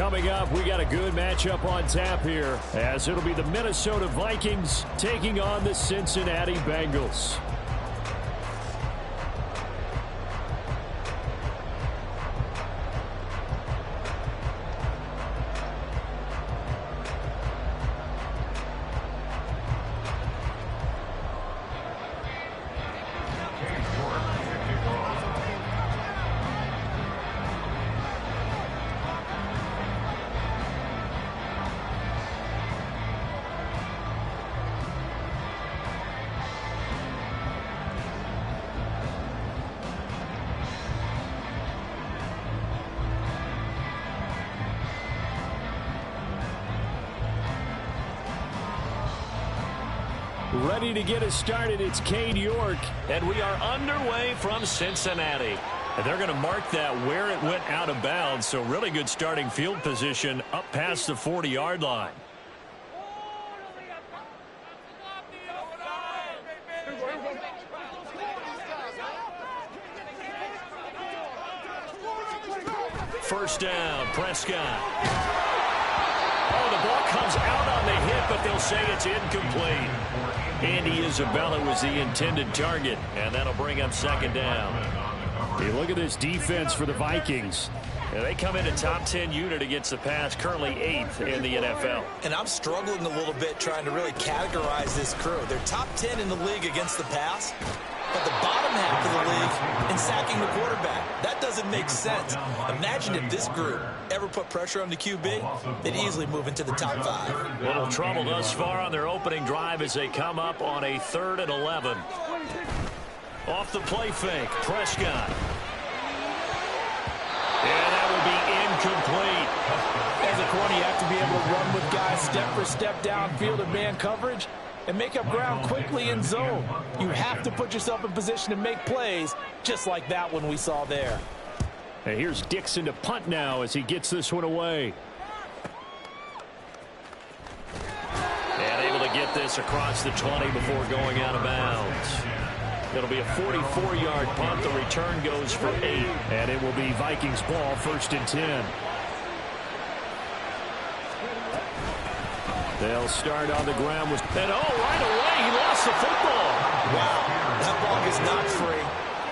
Coming up, we got a good matchup on tap here, as it'll be the Minnesota Vikings taking on the Cincinnati Bengals. Ready to get us started, it's Cade York. And we are underway from Cincinnati. And they're going to mark that where it went out of bounds, so really good starting field position up past the 40-yard line. First down, Prescott. Oh, the ball comes out on the hit, but they'll say it's incomplete. Andy Isabella was the intended target, and that'll bring up second down. Hey, look at this defense for the Vikings. And they come in a top 10 unit against the pass, currently 8th in the NFL. And I'm struggling a little bit trying to really categorize this crew. They're top 10 in the league against the pass, but the bottom half of the league in sacking the quarterback. That doesn't make sense. Imagine if this group ever put pressure on the QB, they'd easily move into the top 5. Little trouble thus far on their opening drive as they come up on a 3rd and 11. Off the play fake, Prescott. And that will be incomplete. As a corner, you have to be able to run with guys step for step downfield in man coverage and make up ground quickly in zone. You have to put yourself in position to make plays, just like that one we saw there. And here's Dixon to punt now as he gets this one away. And able to get this across the 20 before going out of bounds. It'll be a 44-yard punt. The return goes for 8. And it will be Vikings ball, 1st and 10. They'll start on the ground with... And right away, he lost the football. Wow, that ball is not free,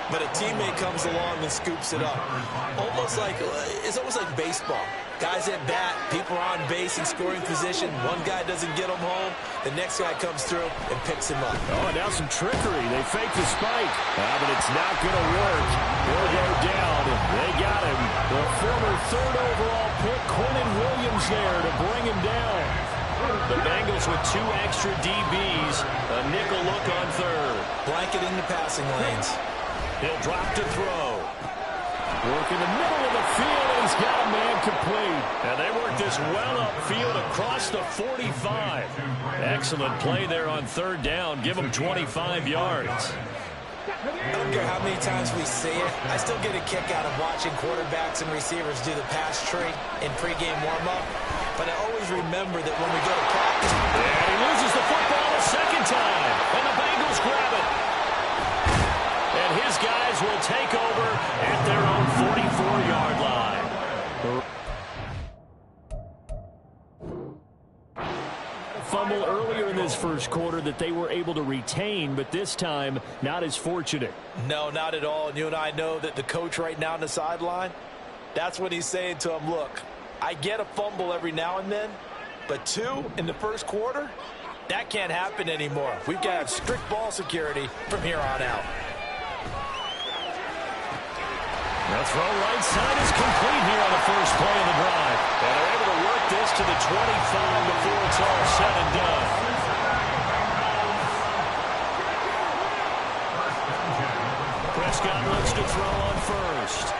but a teammate comes along and scoops it up. It's almost like baseball. Guys at bat, people are on base in scoring position. One guy doesn't get him home. The next guy comes through and picks him up. Oh, and now some trickery. They fake the spike. But it's not going to work. He'll go down. They got him. The former 3rd overall pick, Quinnen Williams, there to bring him down. The Bengals with 2 extra DBs. A nickel look on 3rd. Blanketing the passing lanes. He'll drop to throw. Work in the middle of the field, and he's got a man complete. And they work this well upfield across the 45. Excellent play there on 3rd down. Give them 25 yards. I don't care how many times we see it. I still get a kick out of watching quarterbacks and receivers do the pass tree in pregame warm-up. But I always remember that when we go to practice... And he loses the football a second time. And the Bengals grab it. And his guys will take over at their own 44-yard line. Fumble earlier in this first quarter that they were able to retain, but this time not as fortunate. No, not at all. And you and I know that the coach right now on the sideline, that's what he's saying to him. Look, I get a fumble every now and then, but 2 in the first quarter, that can't happen anymore. We've got to have strict ball security from here on out. The throw right side is complete here on the first play of the drive. And they're able to work this to the 25 before it's all said and done. Prescott looks to throw on first.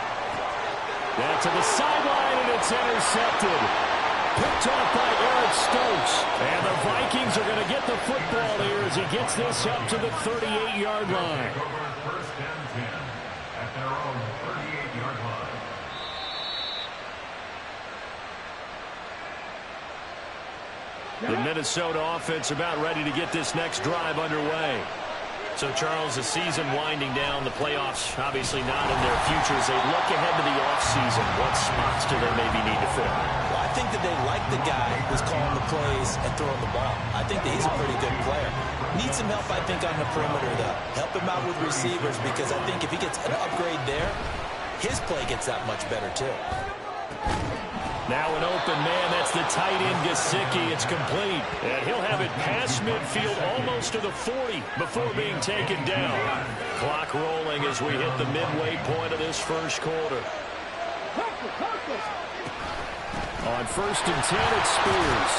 That to the sideline, and it's intercepted. Picked off by Eric Stokes. And the Vikings are going to get the football here as he gets this up to the 38-yard line. The Minnesota offense about ready to get this next drive underway. So, Charles, the season winding down, the playoffs obviously not in their future as they look ahead to the offseason. What spots do they maybe need to fill? Well, I plays and throwing the ball. I think that he's a pretty good player. Needs some help, I think, on the perimeter, though. Help him out with receivers, because I think if he gets an upgrade there, his play gets that much better, too. Now an open man. That's the tight end, Gesicki. It's complete. And he'll have it past midfield almost to the 40 before being taken down. Clock rolling as we hit the midway point of this first quarter. On 1st and 10, it's Spears.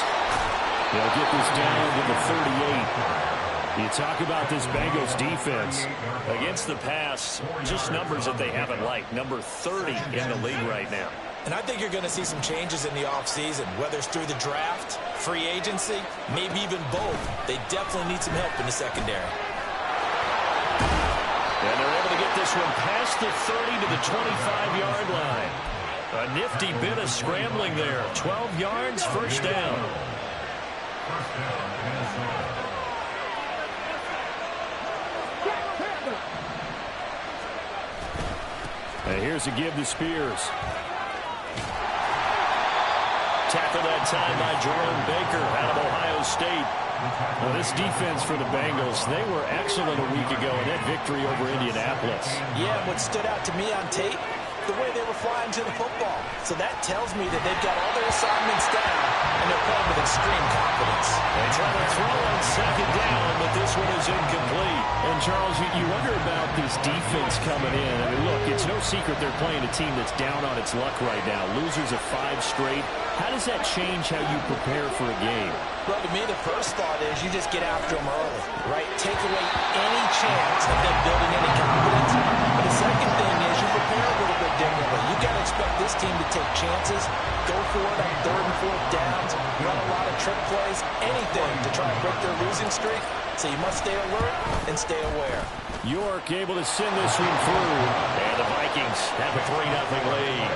They'll get this down to the 38. You talk about this Bengals defense. Against the pass, just numbers that they haven't liked. Number 30 in the league right now. And I think you're going to see some changes in the offseason, whether it's through the draft, free agency, maybe even both. They definitely need some help in the secondary. And they're able to get this one past the 30 to the 25-yard line. A nifty bit of scrambling there. 12 yards, first down. And here's a give to Spears. Tackle that time by Jerome Baker out of Ohio State. Well, this defense for the Bengals, they were excellent a week ago in that victory over Indianapolis. Yeah, what stood out to me on tape, the way they were flying to the football. So that tells me that they've got all their assignments down, and they're playing with extreme confidence. They try to throw on 2nd down, but this one is incomplete. And, Charles, you wonder about this defense coming in. I mean, look, it's no secret they're playing a team that's down on its luck right now. Losers of 5 straight. How does that change how you prepare for a game? Well, to me, the first thought is you just get after them early, right? Take away any chance of them building any confidence. But the second thing is you prepare a little bit differently. You got to expect this team to take chances, go for it on 3rd and 4th downs, run a lot of trick plays, anything to try and break their losing streak. So you must stay alert and stay aware. York able to send this one through. And the Vikings have a 3-0 lead.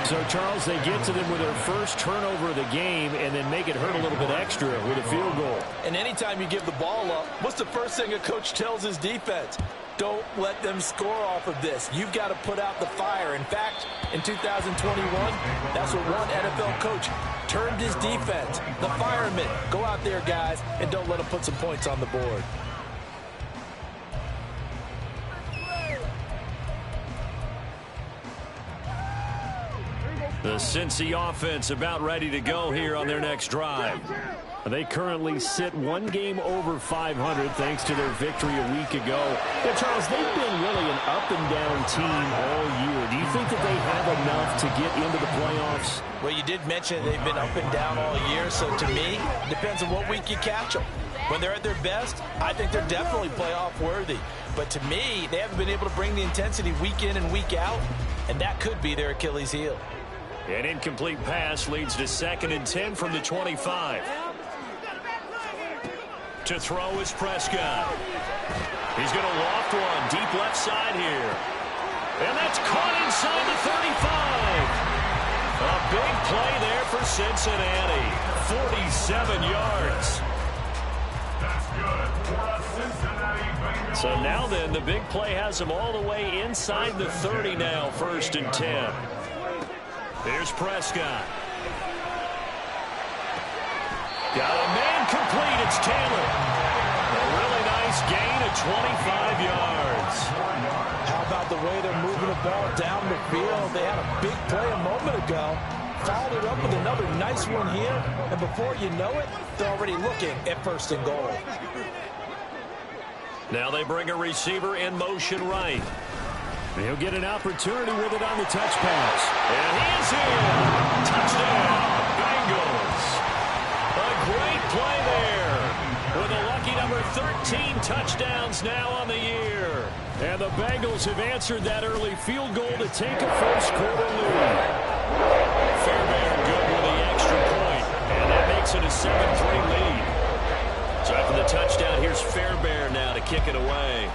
So, Charles, they get to them with their first turnover of the game and then make it hurt a little bit extra with a field goal. And anytime you give the ball up, what's the first thing a coach tells his defense? Don't let them score off of this. You've got to put out the fire. In fact, in 2021, that's what one NFL coach termed his defense. The firemen. Go out there, guys, and don't let them put some points on the board. The Cincy offense about ready to go here on their next drive. They currently sit 1 game over 500 thanks to their victory a week ago. Yeah, Charles, they've been really an up-and-down team all year. Do you think that they have enough to get into the playoffs? Well, you did mention they've been up and down all year, so to me, it depends on what week you catch them. When they're at their best, I think they're definitely playoff worthy. But to me, they haven't been able to bring the intensity week in and week out, and that could be their Achilles heel. An incomplete pass leads to 2nd and 10 from the 25. To throw is Prescott. He's going to loft one deep left side here. And that's caught inside the 35. A big play there for Cincinnati. 47 yards. So now then, the big play has them all the way inside the 30 now, 1st and 10. Here's Prescott. Got a man complete. It's Taylor. A really nice gain of 25 yards. How about the way they're moving the ball down the field? They had a big play a moment ago. Followed it up with another nice one here. And before you know it, they're already looking at 1st and goal. Now they bring a receiver in motion right. He'll get an opportunity with it on the touch pass. And he is in. Touchdown, Bengals. A great play there. With a lucky number 13 touchdowns now on the year. And the Bengals have answered that early field goal to take a first-quarter lead. Fairbairn good with the extra point. And that makes it a 7-3 lead. So after the touchdown, here's Fairbairn now to kick it away.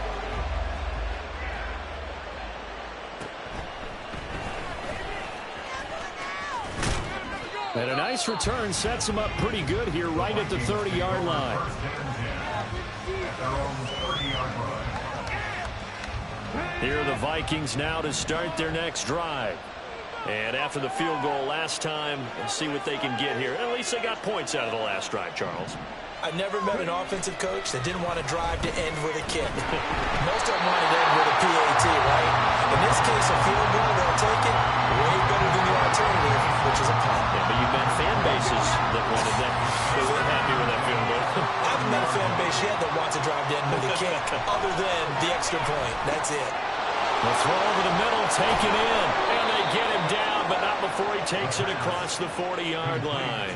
And a nice return sets him up pretty good here right at the 30-yard line. Here are the Vikings now to start their next drive. And after the field goal last time, let's see what they can get here. At least they got points out of the last drive, Charles. I've never met an offensive coach that didn't want to drive to end with a kick. Most of them want to end with a PAT, right? In this case, a field goal, they'll take it way better than the alternative, which is a punt. Yeah, but you've met fan bases that wanted that. They weren't happy with that field goal. I haven't met a fan base yet that wants to drive to end with a kick, other than the extra point. That's it. The throw over the middle, taken in. And they get him down, but not before he takes it across the 40-yard line.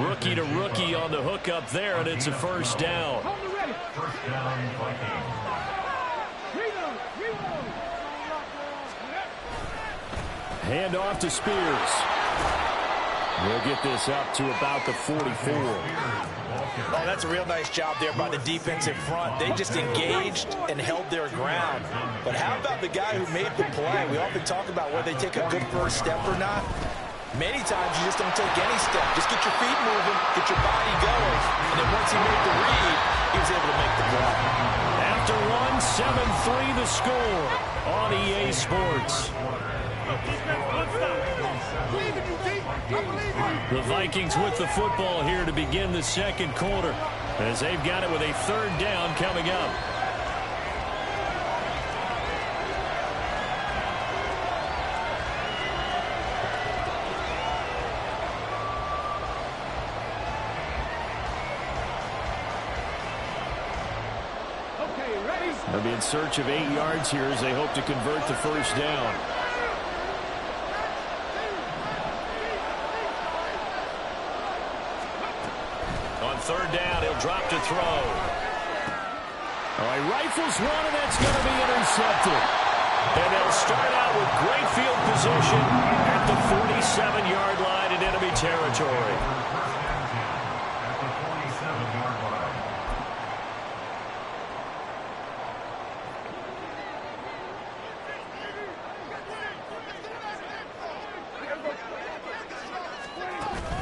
Rookie to rookie on the hook up there, and it's a first down. Hand off to Spears. We'll get this up to about the 44. Oh, that's a real nice job there by the defensive front. They just engaged and held their ground. But how about the guy who made the play? We often talk about whether they take a good first step or not. Many times you just don't take any step. Just get your feet moving, get your body going. And then once he made the read, he was able to make the play. After one, 7-3 the score on EA Sports. The Vikings with the football here to begin the second quarter, as they've got it with a third down coming up. They'll be in search of 8 yards here as they hope to convert the first down. On third down, he'll drop to throw. All right, rifles one, and that's going to be intercepted. And they'll start out with great field position at the 47-yard line in enemy territory.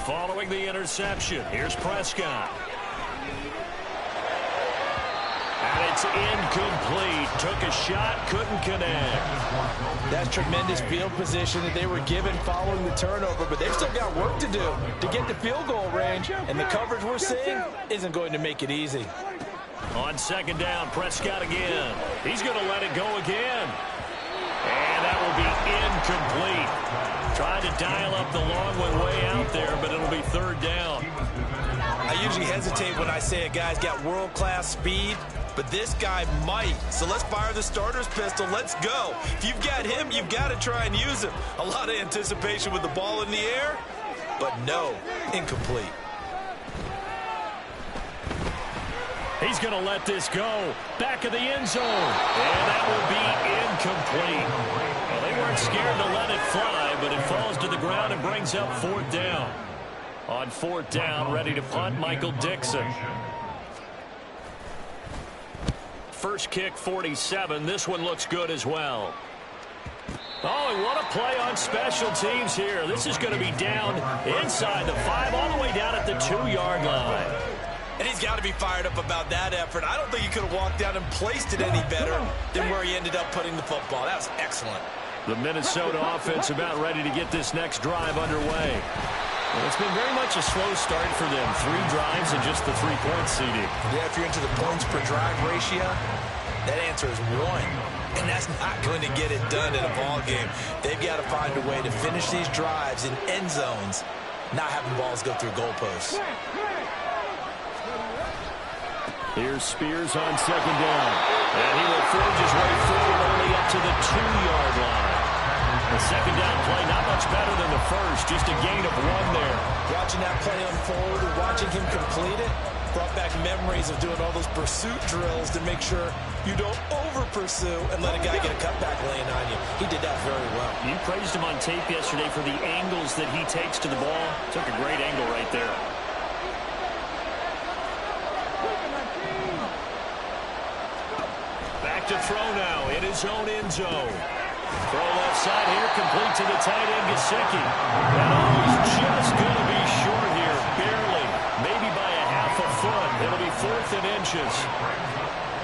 Following the interception, here's Prescott. And it's incomplete. Took a shot, couldn't connect. That's tremendous field position that they were given following the turnover, but they've still got work to do to get the field goal range, and the coverage we're seeing isn't going to make it easy. On second down, Prescott again. He's going to let it go again. And that will be incomplete. Trying to dial up the long one way out there, but it'll be third down. I usually hesitate when I say a guy's got world-class speed, but this guy might. So let's fire the starter's pistol. Let's go. If you've got him, you've got to try and use him. A lot of anticipation with the ball in the air, but no, incomplete. He's going to let this go. Back of the end zone. And that will be incomplete. Well, they weren't scared to let it fly, but it falls to the ground and brings up fourth down. On fourth down, ready to punt, Michael Dixon. First kick, 47. This one looks good as well. Oh, and what a play on special teams here. This is going to be down inside the 5, all the way down at the 2-yard line. And he's got to be fired up about that effort. I don't think he could have walked down and placed it any better than where he ended up putting the football. That was excellent. The Minnesota offense about ready to get this next drive underway. Well, it's been very much a slow start for them. 3 drives and just the 3-point seeding. Yeah, if you're into the points per drive ratio, that answer is 1. And that's not going to get it done in a ball game. They've got to find a way to finish these drives in end zones, not having balls go through goalposts. Here's Spears on second down. And he will forge his way forward only up to the 2-yard line. The second down play, not much better than the first, just a gain of 1 there. Watching that play unfold, watching him complete it, brought back memories of doing all those pursuit drills to make sure you don't over-pursue and let a guy get a cutback laying on you. He did that very well. You praised him on tape yesterday for the angles that he takes to the ball. Took a great angle right there. To throw now in his own end zone. Throw left side here, complete to the tight end, Gesicki. And he's just going to be short here, barely, maybe by a half a foot. It'll be 4th and inches.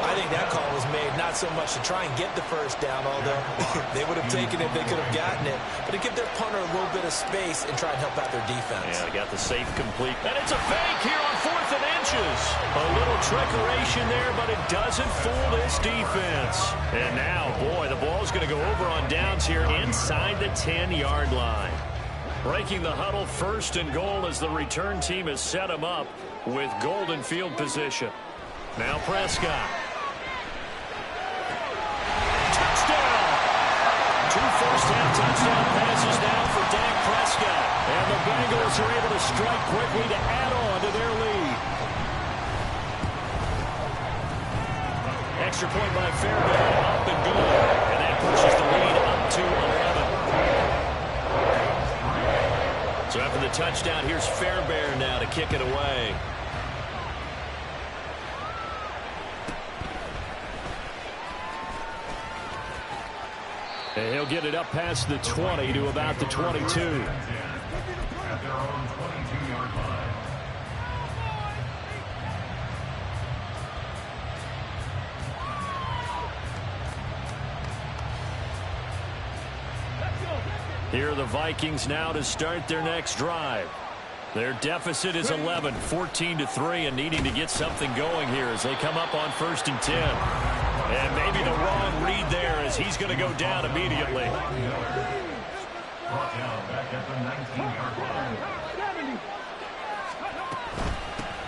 I think that call was made not so much to try and get the first down, although they would have taken it if they could have gotten it. But to give their punter a little bit of space and try and help out their defense. Yeah, they got the safe complete. And it's a fake here on 4th and inches. A little trickeration there, but it doesn't fool this defense. And now, boy, the ball's going to go over on downs here inside the 10-yard line. Breaking the huddle, 1st and goal as the return team has set him up with golden field position. Now Prescott. Touchdown! 2 first-half touchdown passes now for Dak Prescott. And the Bengals are able to strike quickly to add on to their lead. Extra point by Fairbairn, up and good. And that pushes the lead up to 11. So after the touchdown, here's Fairbairn now to kick it away. And he'll get it up past the 20 to about the 22. Here are the Vikings now to start their next drive. Their deficit is 11, 14-3, and needing to get something going here as they come up on 1st and 10. And maybe the wrong read there as he's going to go down immediately.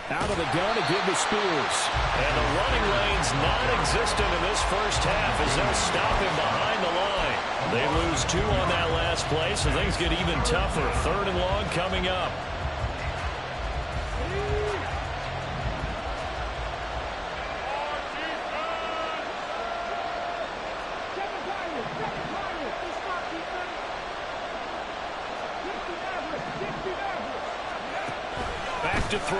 Out of the gun to give to Spears. And the running lane's non-existent in this first half as they'll stop him behind the line. They lose 2 on that last play, so things get even tougher. 3rd and long coming up. Back to throw.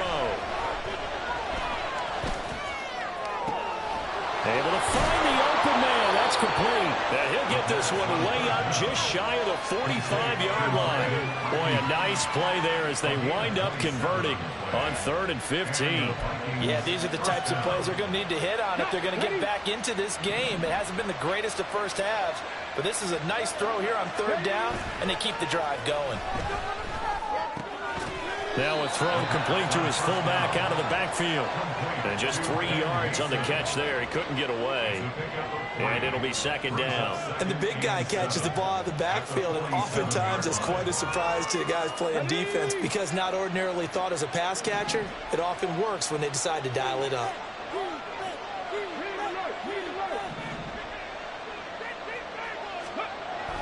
Able to find the open man. That's complete. And he'll get this one way up just shy of the 45-yard line. Boy, a nice play there as they wind up converting on 3rd and 15. Yeah, these are the types of plays they're going to need to hit on if they're going to get back into this game. It hasn't been the greatest of first halves, but this is a nice throw here on 3rd down, and they keep the drive going. Now a throw complete to his fullback out of the backfield. And just 3 yards on the catch there. He couldn't get away. And it'll be 2nd down. And the big guy catches the ball out of the backfield, and oftentimes it's quite a surprise to the guys playing defense because not ordinarily thought as a pass catcher, it often works when they decide to dial it up.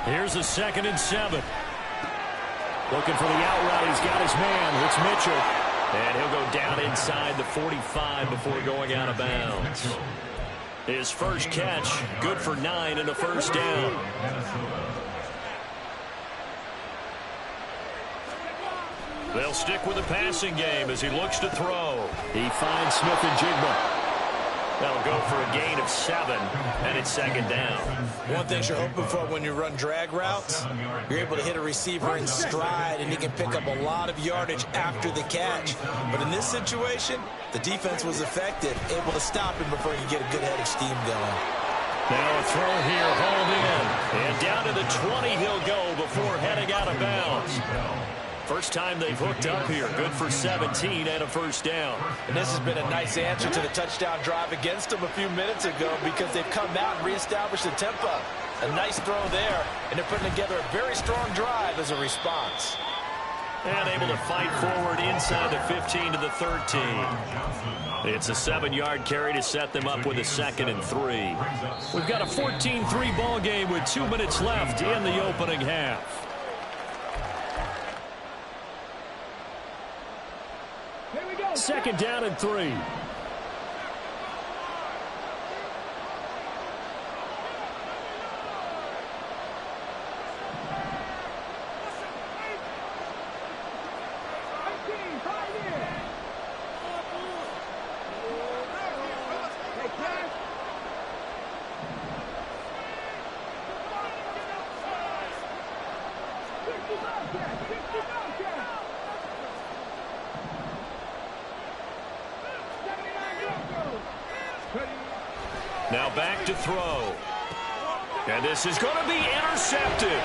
Here's a 2nd and 7. Looking for the out route. He's got his man. It's Mitchell. And he'll go down inside the 45 before going out of bounds. His first catch, good for 9 and a first down. They'll stick with the passing game as he looks to throw. He finds Smith and Jigba. That'll go for a gain of 7, and it's 2nd down. One thing you're hoping for when you run drag routes, you're able to hit a receiver in stride, and he can pick up a lot of yardage after the catch. But in this situation, the defense was effective, able to stop him before he could get a good head of steam going. Now a throw here, hauled in. And down to the 20 he'll go before heading out of bounds. First time they've hooked up here. Good for 17 and a first down. And this has been a nice answer to the touchdown drive against them a few minutes ago because they've come out and reestablished the tempo. A nice throw there, and they're putting together a very strong drive as a response. And able to fight forward inside the 15 to the 13. It's a 7-yard carry to set them up with a 2nd and 3. We've got a 14-3 ball game with 2 minutes left in the opening half. Second down and 3. Now back to throw. And this is going to be intercepted.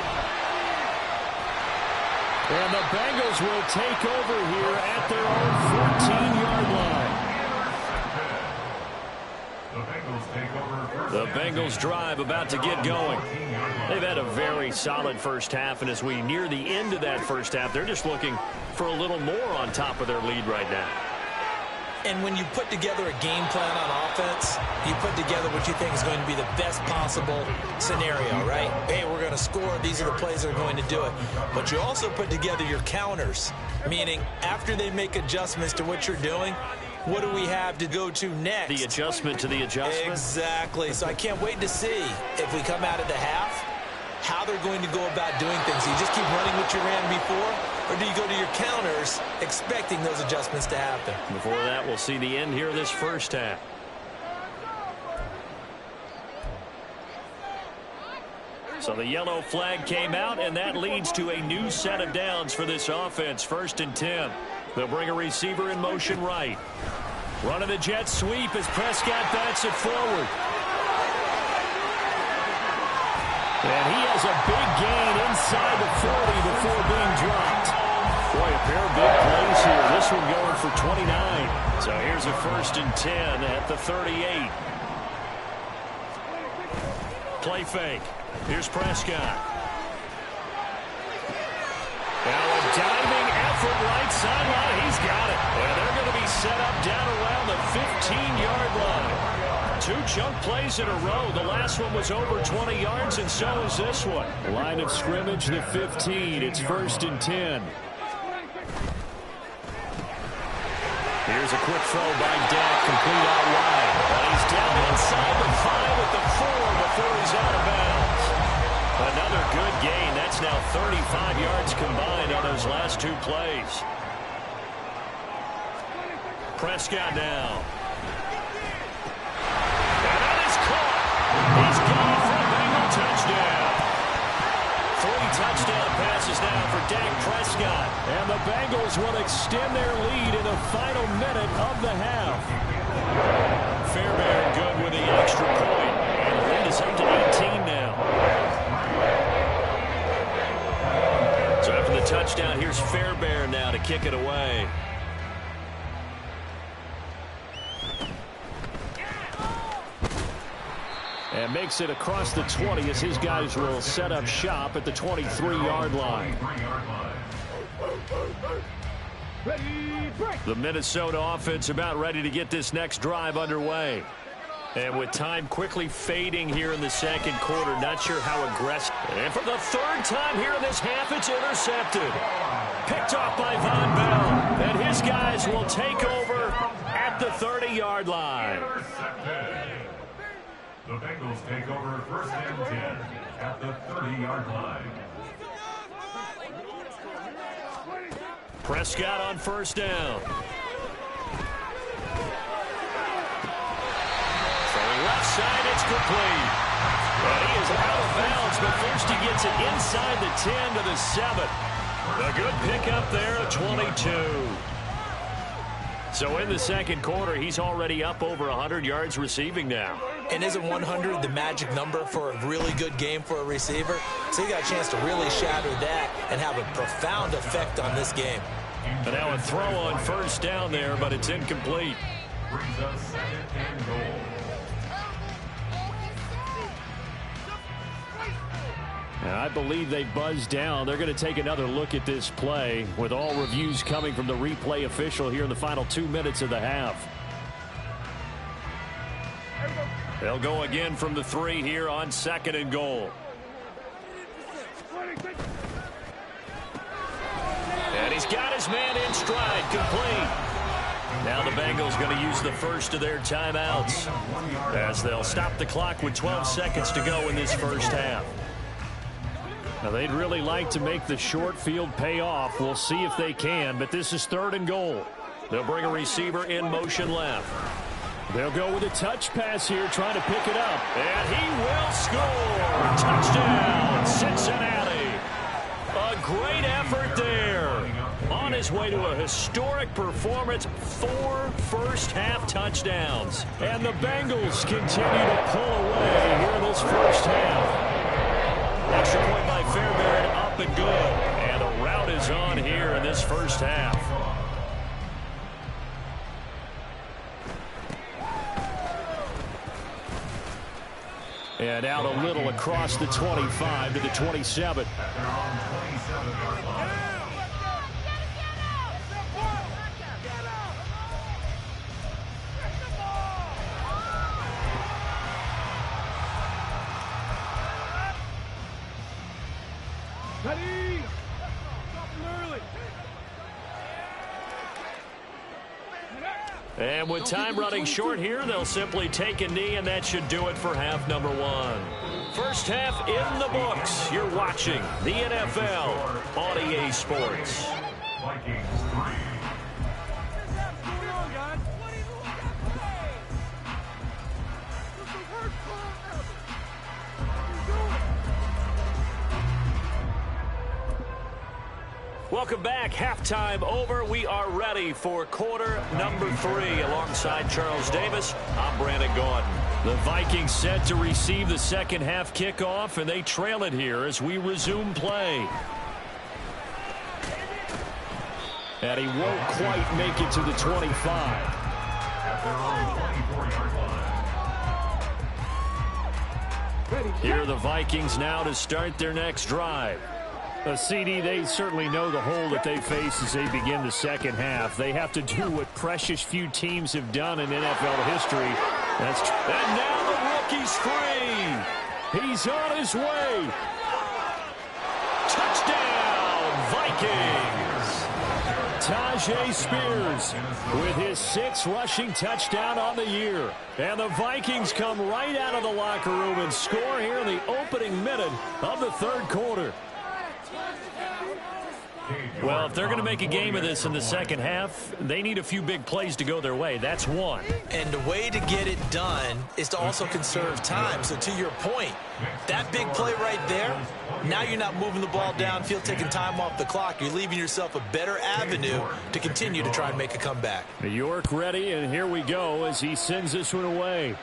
And the Bengals will take over here at their own 14-yard line. The Bengals drive about to get going. They've had a very solid first half, and as we near the end of that first half, they're just looking for a little more on top of their lead right now. And when you put together a game plan on offense, you put together what you think is going to be the best possible scenario, right? Hey, we're going to score. These are the plays that are going to do it. But you also put together your counters, meaning after they make adjustments to what you're doing, what do we have to go to next? The adjustment to the adjustment? Exactly. So I can't wait to see if we come out of the half, how they're going to go about doing things. Do you just keep running what you ran before, or do you go to your counters expecting those adjustments to happen? Before that, we'll see the end here of this first half. So the yellow flag came out, and that leads to a new set of downs for this offense. 1st and 10. They'll bring a receiver in motion right. Running the jet sweep as Prescott bats it forward. And he has a big gain inside the 40 before being dropped. Boy, a pair of big plays here. This one going for 29. So here's a 1st and 10 at the 38. Play fake. Here's Prescott. Now a diving effort right sideline. He's got it. And they're going to be set up down around the 15-yard line. 2 chunk plays in a row. The last one was over 20 yards, and so is this one. Line of scrimmage, the 15. It's 1st and 10. Here's a quick throw by Dak, complete out wide. And he's down inside the 5 at the 4 before he's out of bounds. Another good gain. That's now 35 yards combined on those last 2 plays. Prescott now. And that is caught. He's got it for a Bengal touchdown. 3 touchdown passes now for Dak Prescott. And the Bengals will extend their lead in the final minute of the half. Fairbairn good with the extra point. And the lead is up to 18 now. So after the touchdown, here's Fairbairn now to kick it away. And makes it across the 20 as his guys will set up shop at the 23-yard line. The Minnesota offense about ready to get this next drive underway. And with time quickly fading here in the second quarter, not sure how aggressive. And for the 3rd time here in this half, it's intercepted. Picked off by Von Bell. And his guys will take over at the 30-yard line. The Bengals take over 1st and 10 at the 30-yard line. Prescott on 1st down. Throwing left side, it's complete. And he is out of bounds, but first he gets it inside the 10 to the 7. A good pickup there at 22. So in the second quarter, he's already up over 100 yards receiving now. And isn't 100 the magic number for a really good game for a receiver? So he got a chance to really shatter that and have a profound effect on this game. And now a throw on 1st down there, but it's incomplete. Brings us 2nd and goal. I believe they buzzed down. They're going to take another look at this play with all reviews coming from the replay official here in the final 2 minutes of the half. They'll go again from the 3 here on 2nd and goal. And he's got his man in stride, complete. Now the Bengals going to use the first of their timeouts as they'll stop the clock with 12 seconds to go in this first half. Now they'd really like to make the short field pay off. We'll see if they can, but this is 3rd and goal. They'll bring a receiver in motion left. They'll go with a touch pass here, trying to pick it up. And he will score. Touchdown, Cincinnati. A great effort there on his way to a historic performance, 4 first-half touchdowns. And the Bengals continue to pull away here in this first half. Extra point by Fairbairn, up and good. And the rout is on here in this first half. And out a little across the 25 to the 27. And with time running short here, they'll simply take a knee, and that should do it for half number 1. First half in the books. You're watching the NFL on EA Sports. Vikings 3. Welcome back. Halftime over. We are ready for quarter number 3. Alongside Charles Davis, I'm Brandon Gaudin. The Vikings set to receive the second half kickoff, and they trail it here as we resume play. And he won't quite make it to the 25. At their own 24-yard line. Here are the Vikings now to start their next drive. CD, they certainly know the hole that they face as they begin the second half. They have to do what precious few teams have done in NFL history. And now the rookie's free. He's on his way. Touchdown, Vikings. Tyjae Spears with his 6th rushing touchdown on the year. And the Vikings come right out of the locker room and score here in the opening minute of the third quarter. Well, if they're going to make a game of this in the second half, they need a few big plays to go their way. That's one. And the way to get it done is to also conserve time. So to your point, that big play right there, now you're not moving the ball downfield, taking time off the clock. You're leaving yourself a better avenue to continue to try and make a comeback. York ready, and here we go as he sends this one away.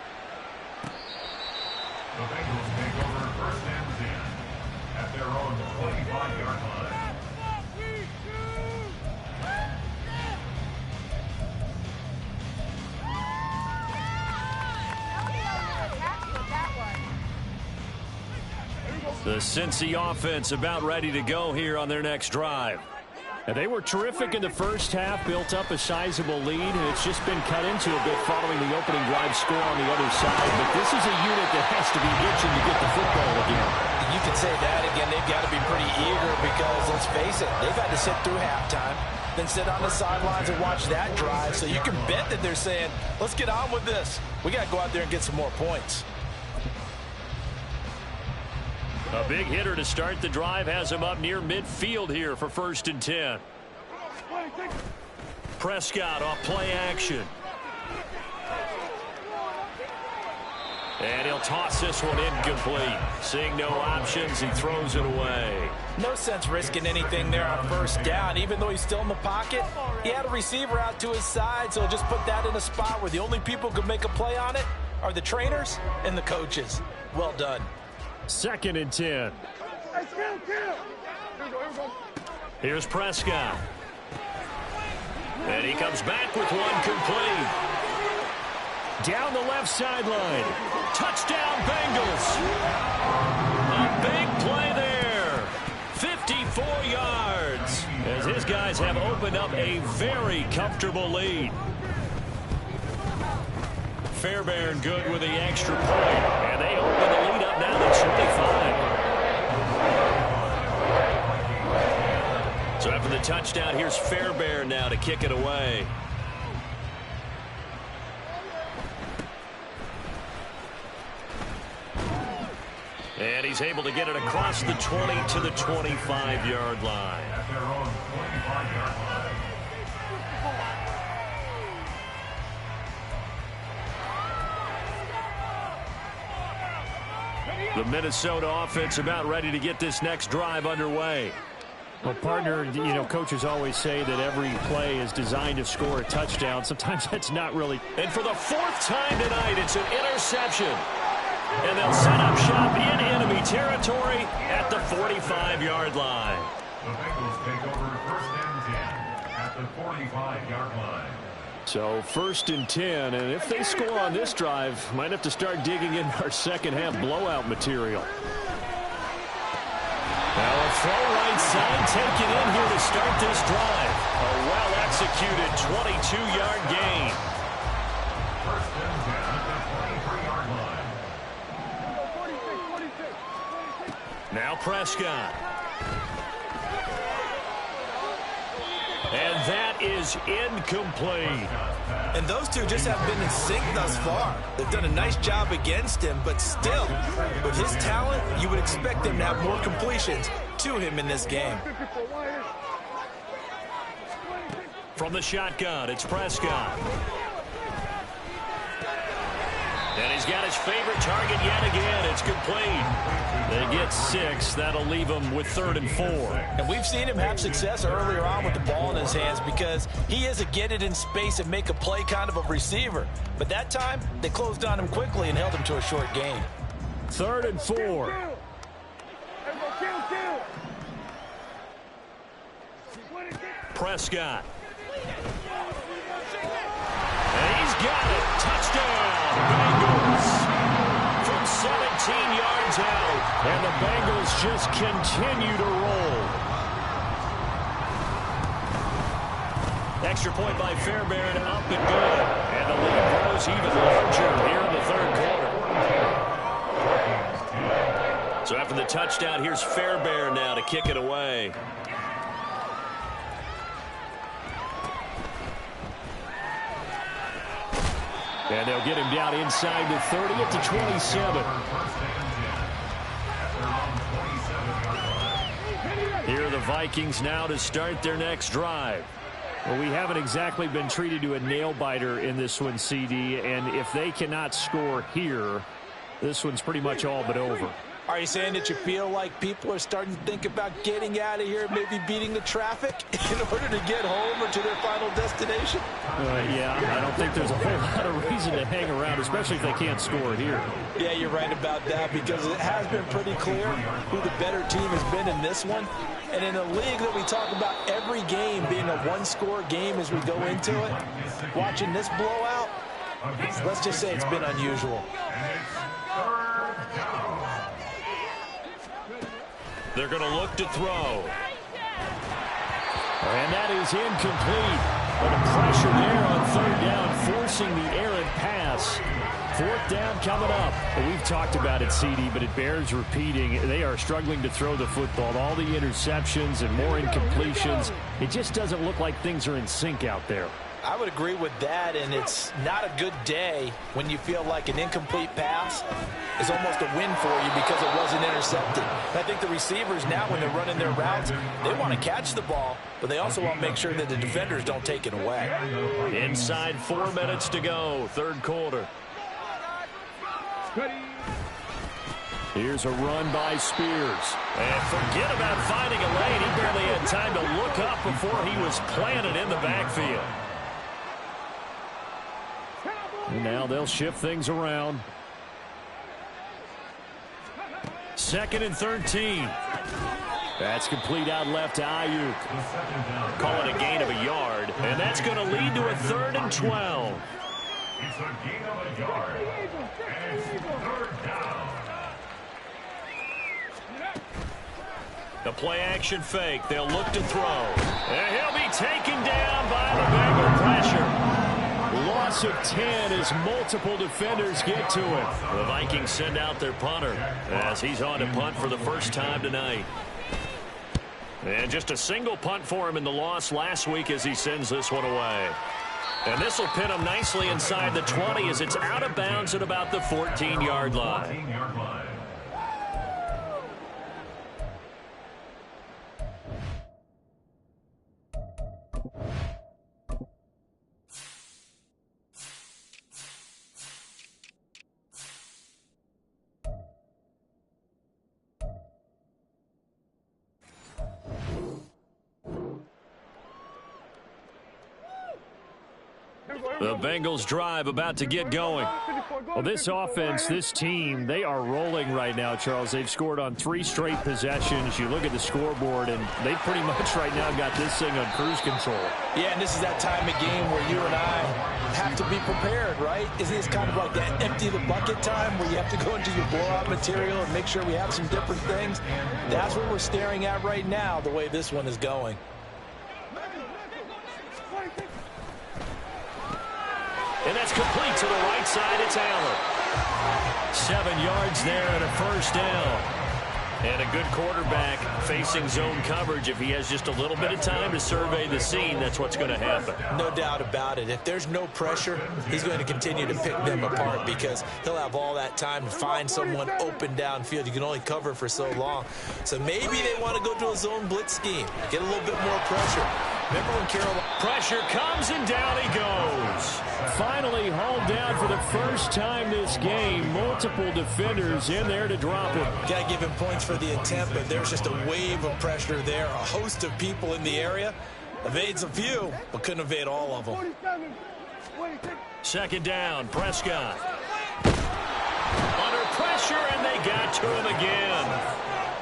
The Bengals take over first and 10 at their own 25-yard line. The Cincy offense about ready to go here on their next drive. And they were terrific in the first half, built up a sizable lead, and it's just been cut into a bit following the opening drive score on the other side. But this is a unit that has to be itching to get the football again. You can say that again. They've got to be pretty eager because, let's face it, they've had to sit through halftime, then sit on the sidelines and watch that drive. So you can bet that they're saying, let's get on with this. We got to go out there and get some more points. A big hitter to start the drive has him up near midfield here for 1st and 10. Prescott off play action. And he'll toss this one incomplete. Seeing no options, he throws it away. No sense risking anything there on first down. Even though he's still in the pocket, he had a receiver out to his side, so just put that in a spot where the only people who can make a play on it are the trainers and the coaches. Well done. 2nd and 10. Here's Prescott. And he comes back with one complete. Down the left sideline. Touchdown, Bengals. A big play there. 54 yards. As his guys have opened up a very comfortable lead. Fairbairn good with the extra point. And they open the lead up now to 25. So after the touchdown, here's Fairbairn now to kick it away. And he's able to get it across the 20 to the 25-yard line. At their own 25-yard line. The Minnesota offense about ready to get this next drive underway. Well, partner, coaches always say that every play is designed to score a touchdown. Sometimes that's not really. And for the 4th time tonight, it's an interception. And they'll set up shop in enemy territory at the 45-yard line. The Bengals take over 1st and 10 at the 45-yard line. So 1st and 10, and if they score on this drive, might have to start digging in our second half blowout material. Now a throw right side taken in here to start this drive. A well-executed 22-yard gain. 1st and 10 at the 23-yard line. Now Prescott. And that is incomplete. And those two just have been in sync thus far. They've done a nice job against him, but still, with his talent, you would expect them to have more completions to him in this game. From the shotgun, it's Prescott. And he's got his favorite target yet again. It's complete. They get 6. That'll leave him with 3rd and 4. And we've seen him have success earlier on with the ball in his hands because he is a get it in space and make a play kind of a receiver. But that time, they closed on him quickly and held him to a short gain. 3rd and 4. Prescott. And he's got it. Touchdown, Bengals. From 17 yards out. And the Bengals just continue to roll. Extra point by Fairbairn, up and good. And the lead grows even larger here in the 3rd quarter. So after the touchdown, here's Fairbairn now to kick it away. And they'll get him down inside the 30 at the 27. Here are the Vikings now to start their next drive. Well, we haven't exactly been treated to a nail-biter in this one, CD, and if they cannot score here, this one's pretty much all but over. Are you saying that you feel like people are starting to think about getting out of here, maybe beating the traffic in order to get home or to their final destination? Yeah, I don't think there's a whole lot of reason to hang around, especially if they can't score here. Yeah, you're right about that because it has been pretty clear who the better team has been in this one. And in a league that we talk about every game being a one-score game as we go into it, watching this blowout, let's just say it's been unusual. They're going to look to throw. And that is incomplete. But the pressure there on 3rd down, forcing the errant pass. 4th down coming up. And we've talked about it, CD, but it bears repeating. They are struggling to throw the football. All the interceptions and more incompletions. It just doesn't look like things are in sync out there. I would agree with that, and it's not a good day when you feel like an incomplete pass is almost a win for you because it wasn't intercepted. And I think the receivers now, when they're running their routes, they want to catch the ball, but they also want to make sure that the defenders don't take it away. Inside 4 minutes to go, 3rd quarter. Here's a run by Spears. And forget about finding a lane. He barely had time to look up before he was planted in the backfield. Now they'll shift things around. 2nd and 13. That's complete out left to Ayuk. Call it a gain of a yard. And that's going to lead to a 3rd and 12. It's a gain of a yard. And it's 3rd down. The play-action fake. They'll look to throw. And he'll be taken down by the Bengal pressure. Loss of 10 as multiple defenders get to him. The Vikings send out their punter as he's on to punt for the first time tonight. And just a single punt for him in the loss last week as he sends this one away. And this will pin him nicely inside the 20 as it's out of bounds at about the 14-yard line. 14-yard line. The Bengals drive about to get going. Well, this offense, this team, they are rolling right now, Charles. They've scored on 3 straight possessions. You look at the scoreboard, and they pretty much right now got this thing on cruise control. Yeah, and this is that time of game where you and I have to be prepared, right? Isn't this kind of like that empty the bucket time where you have to go into your blowout material and make sure we have some different things? That's what we're staring at right now, the way this one is going. And that's complete to the right side. It's Allen. 7 yards there and a first down. And a good quarterback facing zone coverage. If he has just a little bit of time to survey the scene, that's what's going to happen. No doubt about it. If there's no pressure, he's going to continue to pick them apart because he'll have all that time to find someone open downfield. You can only cover for so long. So maybe they want to go to a zone blitz scheme, get a little bit more pressure. Remember when Carolina... Pressure comes and down he goes. Finally hauled down for the first time this game. Multiple defenders in there to drop him. Got to give him points for the attempt, but there's just a wave of pressure there. A host of people in the area. Evades a few, but couldn't evade all of them. Second down, Prescott. Under pressure, and they got to him again.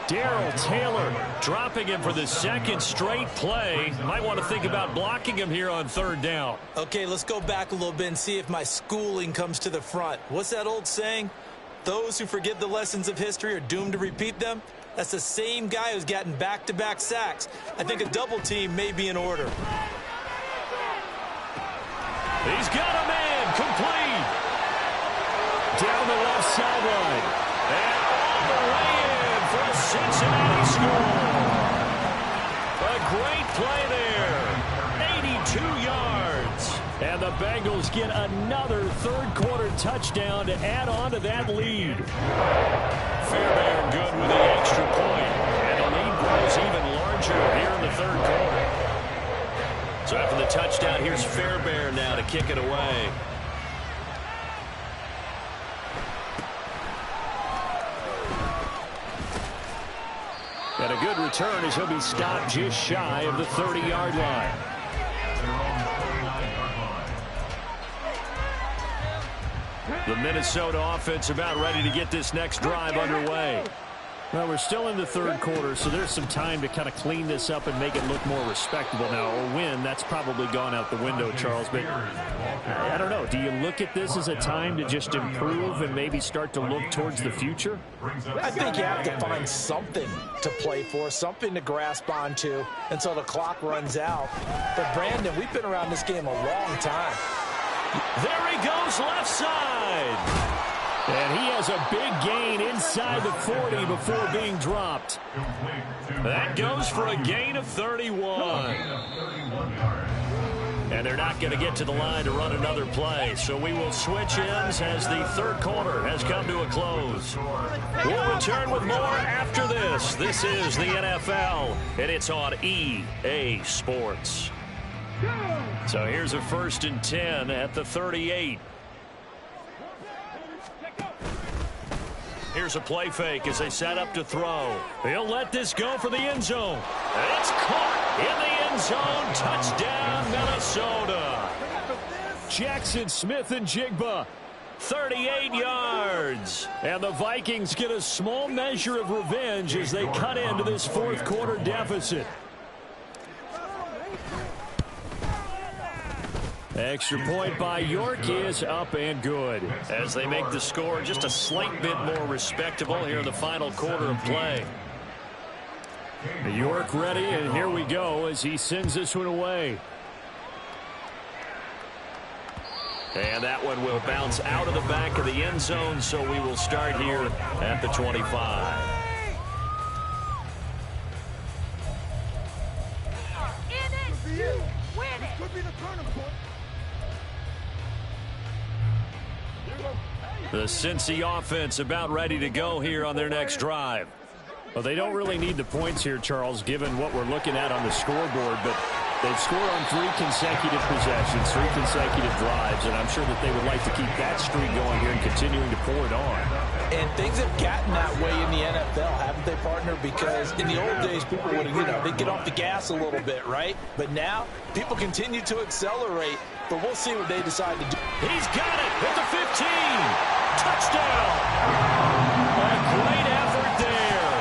Darrell Taylor dropping him for the second straight play. Might want to think about blocking him here on third down. Okay, let's go back a little bit and see if my schooling comes to the front. What's that old saying? Those who forget the lessons of history are doomed to repeat them. That's the same guy who's gotten back-to-back sacks. I think a double team may be in order. He's got a man complete. Down the left sideline. And all the way in for a Cincinnati score. A great play there. 82 yards. And the Bengals get another third-quarter touchdown to add on to that lead. Fairbairn good with the extra point. And the lead grows even larger here in the third quarter. So after the touchdown, here's Fairbairn now to kick it away. And a good return as he'll be stopped just shy of the 30-yard line. The Minnesota offense about ready to get this next drive underway. Well, we're still in the third quarter, so there's some time to kind of clean this up and make it look more respectable. Now, a win, that's probably gone out the window, Charles. But I don't know. Do you look at this as a time to just improve and maybe start to look towards the future? I think you have to find something to play for, something to grasp onto until the clock runs out. But, Brandon, we've been around this game a long time. There he goes left side. And he has a big gain inside the 40 before being dropped. That goes for a gain of 31. And they're not going to get to the line to run another play. So we will switch ends as the third quarter has come to a close. We'll return with more after this. This is the NFL, and it's on EA Sports. So here's a 1st and 10 at the 38. Here's a play fake as they set up to throw. He'll let this go for the end zone. And it's caught in the end zone. Touchdown, Minnesota. Jackson Smith-Njigba. 38 yards. And the Vikings get a small measure of revenge as they cut into this fourth quarter deficit. Extra point by York is up and good. As they make the score just a slight bit more respectable here in the final quarter of play. York ready, and here we go as he sends this one away. And that one will bounce out of the back of the end zone, so we will start here at the 25. The Cincy offense about ready to go here on their next drive. Well, they don't really need the points here, Charles, given what we're looking at on the scoreboard, but They've scored on 3 consecutive possessions, 3 consecutive drives, and I'm sure that they would like to keep that streak going here and continuing to pour it on. And things have gotten that way in the NFL, haven't they, partner? Because in the old days, people would, they'd get off the gas a little bit, right? But now, people continue to accelerate, but we'll see what they decide to do. He's got it at the 15. Touchdown. A great effort there.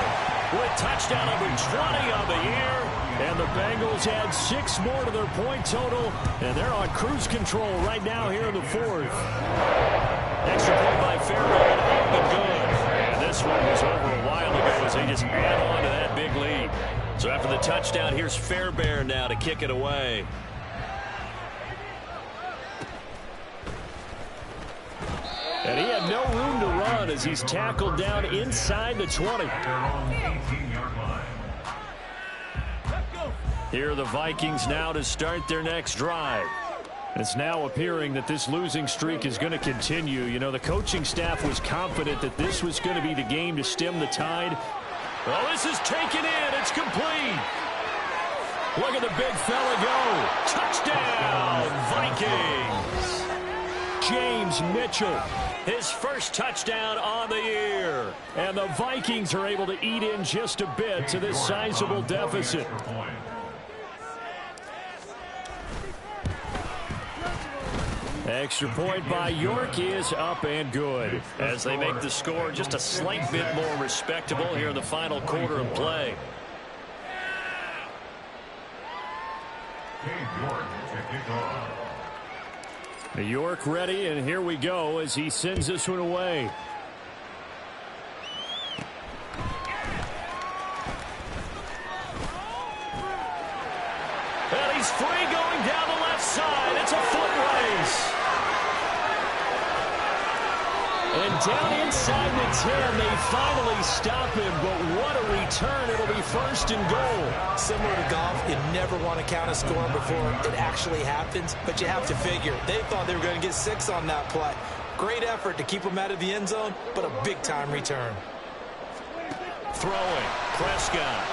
With touchdown number 20 on the year. And the Bengals add 6 more to their point total, and they're on cruise control right now here in the 4th. Extra point by Fairbairn, up and good. And this one was over a while ago as they just add on to that big lead. So after the touchdown, here's Fairbairn now to kick it away. And he had no room to run as he's tackled down inside the 20. Here are the Vikings now to start their next drive. It's now appearing that this losing streak is going to continue. You know, the coaching staff was confident that this was going to be the game to stem the tide. Well, this is taken in. It's complete. Look at the big fella go. Touchdown, Vikings. James Mitchell. His first touchdown on the year. And the Vikings are able to eat in just a bit to this sizable deficit. Extra point by York is up and good. As they make the score just a slight bit more respectable here in the final quarter of play. York ready, and here we go as he sends this one away. And he's free going down the left side. It's a foot race. And down inside the 10, they finally stop him, but what a return. It'll be 1st and goal. Similar to golf, you never want to count a score before it actually happens, but you have to figure. They thought they were going to get 6 on that play. Great effort to keep them out of the end zone, but a big-time return. Throwing. Prescott.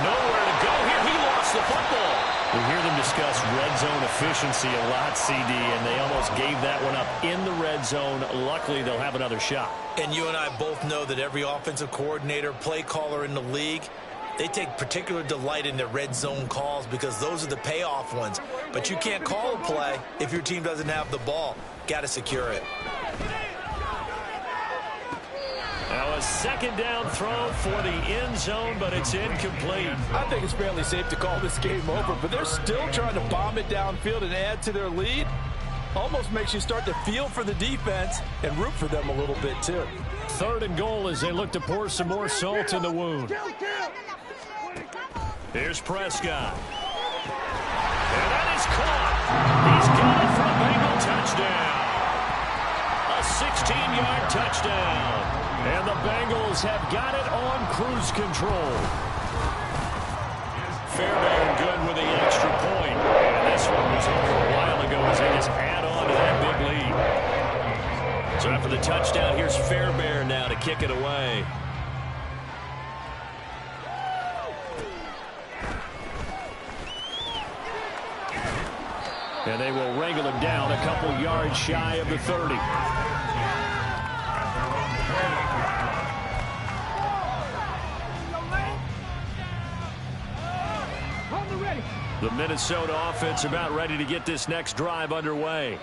Nowhere to go here. He lost the football. We hear them discuss red zone efficiency a lot, CD, and they almost gave that one up in the red zone. Luckily, they'll have another shot. And you and I both know that every offensive coordinator, play caller in the league, they take particular delight in their red zone calls because those are the payoff ones. But you can't call a play if your team doesn't have the ball. Got to secure it. Now a 2nd down throw for the end zone, but it's incomplete. I think it's fairly safe to call this game over, but they're still trying to bomb it downfield and add to their lead. Almost makes you start to feel for the defense and root for them a little bit, too. 3rd and goal as they look to pour some more salt in the wound. Here's Prescott. And that is caught. He's got it for a Bengal touchdown. A 16-yard touchdown. And the Bengals have got it on cruise control. Fairbairn good with the extra point. And this one was over a while ago as they just add on to that big lead. So after the touchdown, here's Fairbairn now to kick it away. And they will wrangle him down a couple yards shy of the 30. The Minnesota offense about ready to get this next drive underway.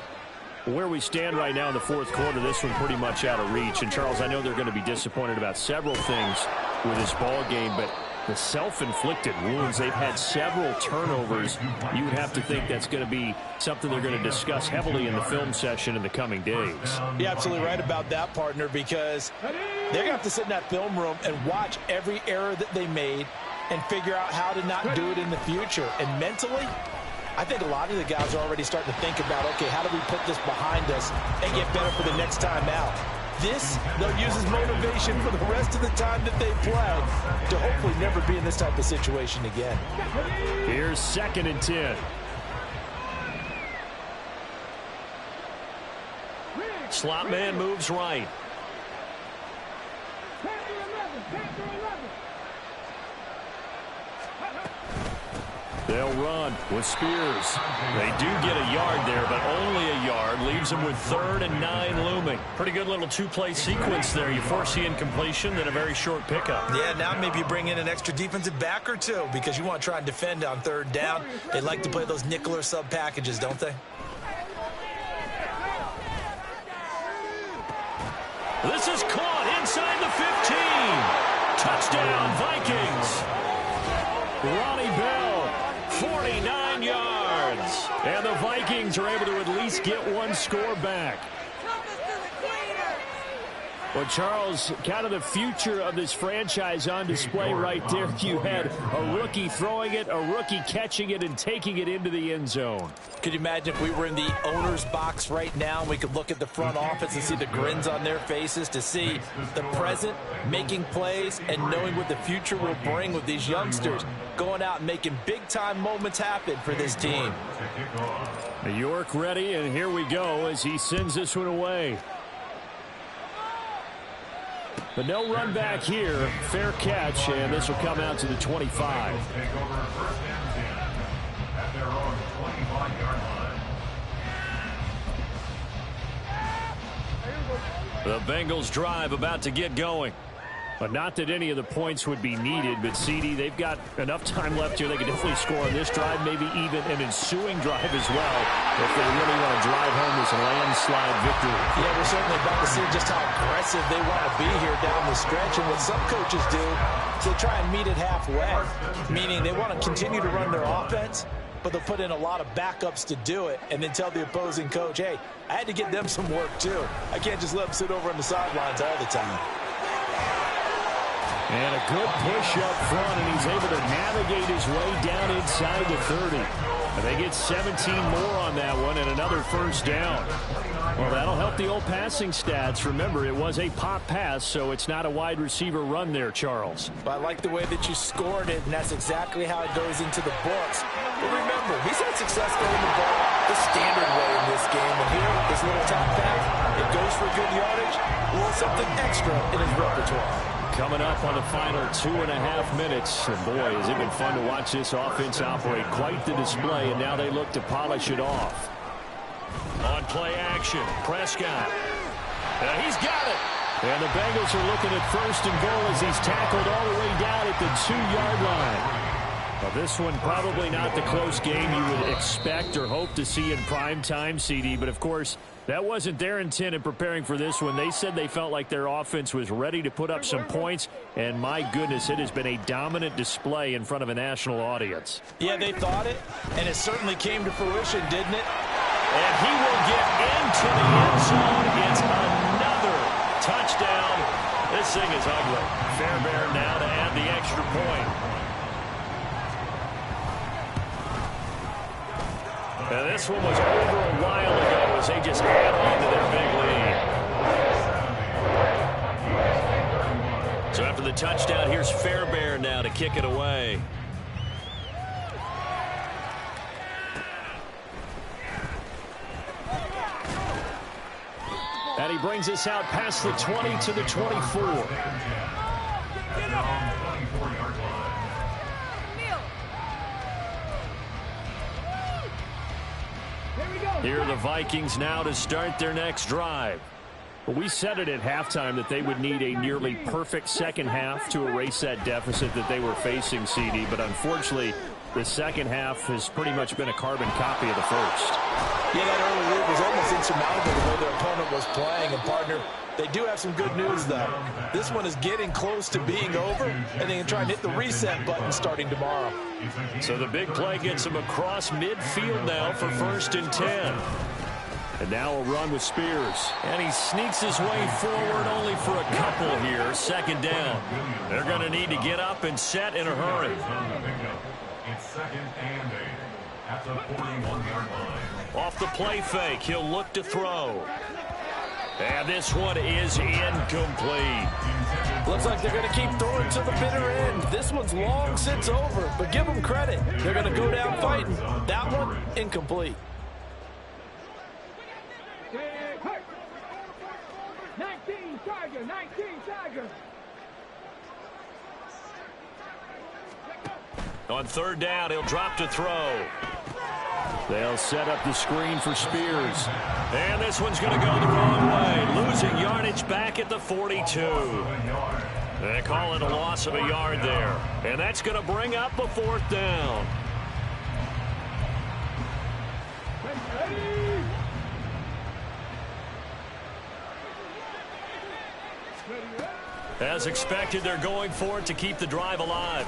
Where we stand right now in the 4th quarter, this one pretty much out of reach. And, Charles, I know they're going to be disappointed about several things with this ball game, but the self-inflicted wounds, they've had several turnovers. You would have to think that's going to be something they're going to discuss heavily in the film session in the coming days. You're absolutely right about that, partner, because they're going to have to sit in that film room and watch every error that they made and figure out how to not do it in the future. And mentally, I think a lot of the guys are already starting to think about, okay, how do we put this behind us and get better for the next time out? This, they'll use as motivation for the rest of the time that they play to hopefully never be in this type of situation again. Here's 2nd and 10. Slot man moves right. They'll run with Spears. They do get a yard there, but only a yard. Leaves them with 3rd and 9 looming. Pretty good little two-play sequence there. You force the incompletion, then a very short pickup. Yeah, now maybe you bring in an extra defensive back or two because you want to try and defend on 3rd down. They like to play those nickel or sub packages, don't they? This is caught inside the 15. Touchdown, Vikings. Ronnie Bell, 49 yards. And the Vikings are able to at least get one score back. Well, Charles, kind of the future of this franchise on display right there. You had a rookie throwing it, a rookie catching it, and taking it into the end zone. Could you imagine if we were in the owner's box right now and we could look at the front office and see the grins on their faces, to see the present making plays and knowing what the future will bring with these youngsters going out and making big-time moments happen for this team. New York ready, and here we go as he sends this one away. But no run back here. Fair catch, and this will come out to the 25. Take over 1st and 10 at their own 25-yard line. The Bengals drive about to get going. But not that any of the points would be needed, but CD, they've got enough time left here. They can definitely score on this drive, maybe even an ensuing drive as well, if they really want to drive home this landslide victory. Yeah, we're certainly about to see just how aggressive they want to be here down the stretch. And what some coaches do is they try and meet it halfway, meaning they want to continue to run their offense, but they'll put in a lot of backups to do it and then tell the opposing coach, hey, I had to get them some work too. I can't just let them sit over on the sidelines all the time. And a good push up front, and he's able to navigate his way down inside the 30. And they get 17 more on that one and another first down. Well, that'll help the old passing stats. Remember, it was a pop pass, so it's not a wide receiver run there, Charles. But I like the way that you scored it, and that's exactly how it goes into the books. But remember, he's had success getting the ball the standard way in this game. And here, with this little top pass, it goes for good yardage, a little something extra in his repertoire. Coming up on the final 2.5 minutes. And boy, has it been fun to watch this offense operate. Quite the display, and now they look to polish it off. On play action, Prescott. He's got it. And the Bengals are looking at 1st and goal as he's tackled all the way down at the 2-yard line. Well, this one probably not the close game you would expect or hope to see in prime time, CD. But, of course, that wasn't their intent in preparing for this one. They said they felt like their offense was ready to put up some points. And, my goodness, it has been a dominant display in front of a national audience. Yeah, they thought it, and it certainly came to fruition, didn't it? And he will get into the end zone. It's another touchdown. This thing is ugly. Fairbairn now to add the extra point. Now this one was over a while ago as they just add on to their big lead. So after the touchdown, here's Fairbairn now to kick it away. And he brings us out past the 20 to the 24. Here are the Vikings now to start their next drive. Well, we said it at halftime that they would need a nearly perfect second half to erase that deficit that they were facing, CD. But unfortunately, the second half has pretty much been a carbon copy of the first. Yeah, that early lead was almost insurmountable the way their opponent was playing. And, partner, they do have some good news, though. This one is getting close to being over, and they can try and hit the reset button starting tomorrow. So the big play gets him across midfield now for 1st and 10. And now a run with Spears. And he sneaks his way forward only for a couple here. 2nd down. They're going to need to get up and set in a hurry. It's 2nd and 8 at the 41-yard line. Off the play fake, he'll look to throw. And this one is incomplete. Looks like they're going to keep throwing to the bitter end. This one's long since over, but give them credit. They're going to go down fighting. That one, incomplete. 19 Tiger. On third down, he'll drop to throw. They'll set up the screen for Spears. And this one's going to go the wrong way. Losing yardage back at the 42. They call it a loss of a yard there. And that's going to bring up a fourth down. As expected, they're going for it to keep the drive alive.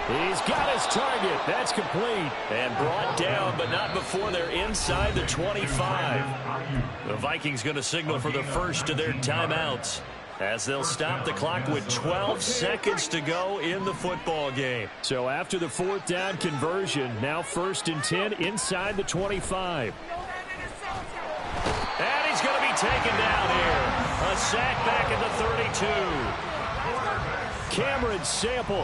He's got his target. That's complete. And brought down, but not before they're inside the 25. The Vikings going to signal for the first of their timeouts, as they'll stop the clock with 12 seconds to go in the football game. So after the fourth down conversion, now 1st and 10 inside the 25. And he's going to be taken down here. A sack back at the 32. Cameron Sample.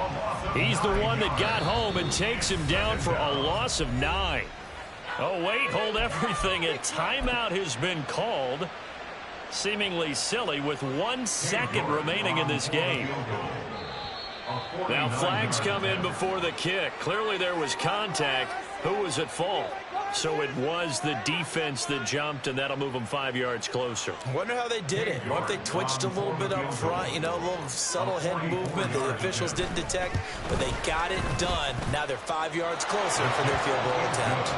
He's the one that got home and takes him down for a loss of 9. Oh, wait, hold everything. A timeout has been called. Seemingly silly with 1 second remaining in this game. Now flags come in before the kick. Clearly there was contact. Who was at fault? So it was the defense that jumped, and that'll move them 5 yards closer. Wonder how they did it. What if they twitched a little bit up front, you know, a little subtle head movement the officials didn't detect, but they got it done. Now they're 5 yards closer for their field goal attempt.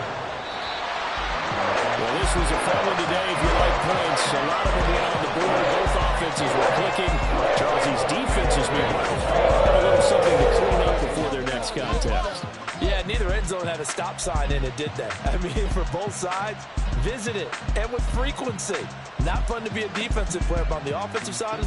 Well, this was a fun one today if you like points. A lot of them went on the board. Both offenses were clicking. Charles's defenses, meanwhile, had a little something to clean up before their next contest. Yeah, neither end zone had a stop sign in it, did they? I mean, for both sides, visit it, and with frequency. Not fun to be a defensive player, but on the offensive side of the